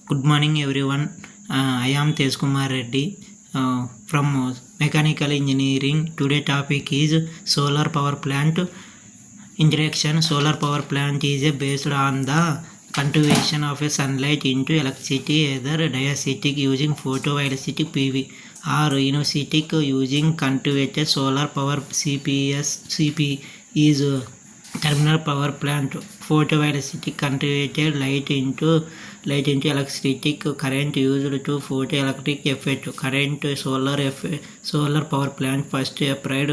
Good morning everyone. I am Tej Kumar Reddy from Mechanical Engineering. Today topic is solar power plant introduction. Solar power plant is based on the conversion of sunlight into electricity, either dielectric using photovoltaic PV or isostatic using converted solar power. CP is terminal power plant. Photovoltaic converted light into electric current used to photoelectric effect. Current solar power plant first applied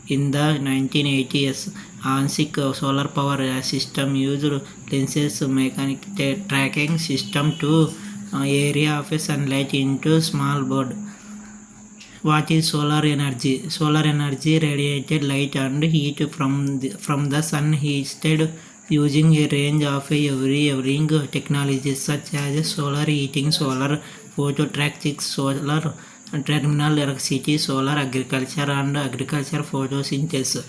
in the 1980s. ANSIC solar power system used lenses mechanic tracking system to area of sunlight into small board. What is solar energy? Solar energy radiated light and heat from the sun instead using a range of varying technologies such as solar heating, solar photovoltaics, solar terminal electricity, solar agriculture and agriculture photosynthesis.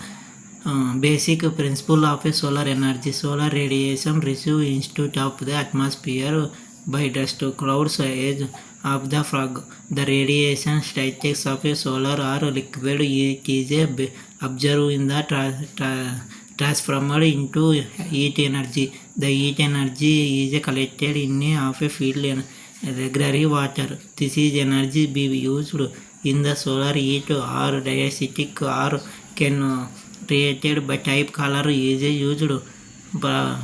Basic principle of solar energy. Solar radiation received into of the atmosphere by dust clouds edge of the fog. The radiation stages of a solar or liquid. It is observed in the transformed into heat energy. The heat energy is collected in a field regularly water. This is energy be used in the solar heat or dielectric or can created by type color is used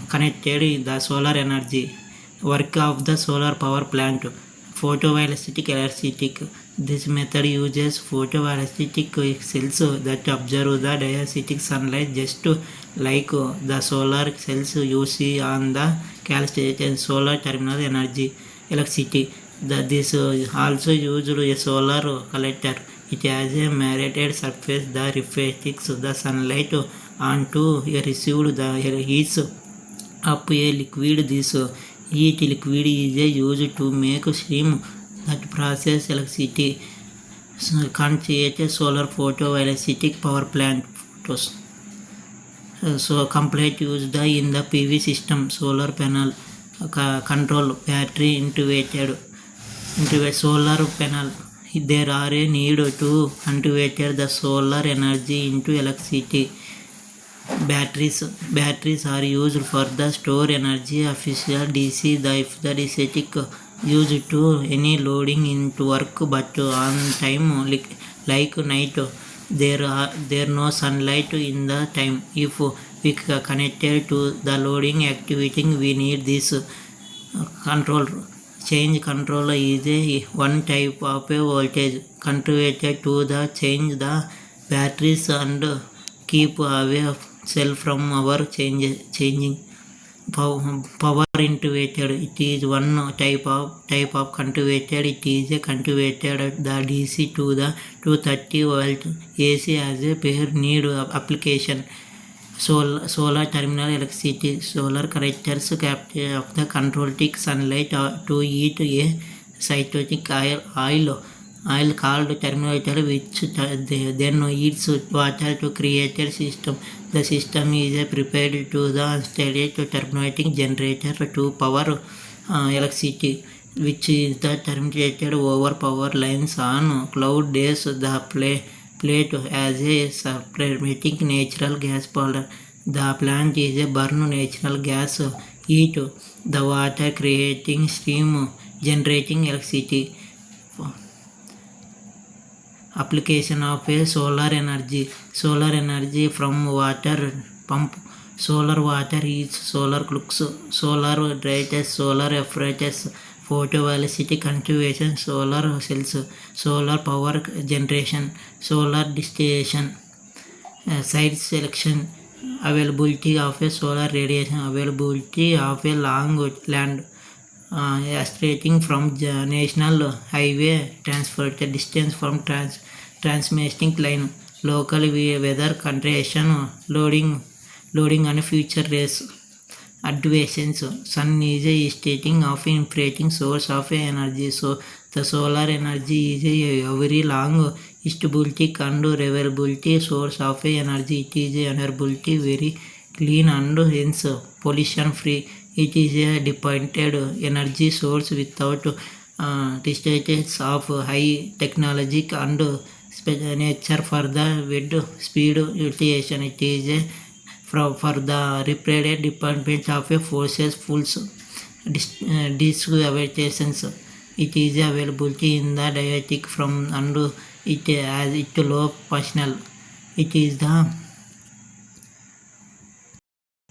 connected the solar energy. Work of the solar power plant. Photovoltaic electricity. This method uses photovoltaic cells that observe the dielectric sunlight just like the solar cells you see on the calculated solar terminal energy electricity. This also used a solar collector. It has a mirrored surface that reflects the sunlight onto a received the heat up a liquid. This heat liquid is used to make steam that process electricity. Create solar photovoltaic power plant photos. So complete used in the PV system. Solar panel control battery integrated solar panel. There are a need to convert the solar energy into electricity. Batteries are used for the store energy. Official DC. If the DC used to any loading into work, but on time like night there no sunlight in the time. If we connected to the loading activity, we need this control. Change controller is one type of a voltage converted to the change the batteries and keep away cell from our changing power integrated. It is one type of converted. It is converted the DC to the 230 volt AC as a per need application. Solar terminal electricity. Solar collectors capture of the controlled sunlight to heat a cytotic oil called terminator, which then heats water to create a system. The system is prepared to the steady terminating generator to power electricity, which is the terminated over power lines on cloud days. The plate as a supplementing natural gas powder. The plant is a burn natural gas heat the water, creating steam, generating electricity. Application of a solar energy. Solar energy from water pump. Solar water heats, solar cooks, solar dryers, solar refrigerates, photovoltaic conversion, solar cells, solar power generation, solar distillation. Site selection. Availability of a solar radiation. Availability of a long land stretching from national highway, transport distance from transmission line, local weather condition, loading and future race. Advantages. Sun is a stating of inflating source of energy. So the solar energy is a very long stability and reliability source of energy. It is energy very clean and hence pollution free. It is a dependent energy source without distances of high technology and nature for the wind speed utilization. It is a for the repeated dependence of a forces pulse dislocations. It is availability in the diatic from and it has it low functional. It is the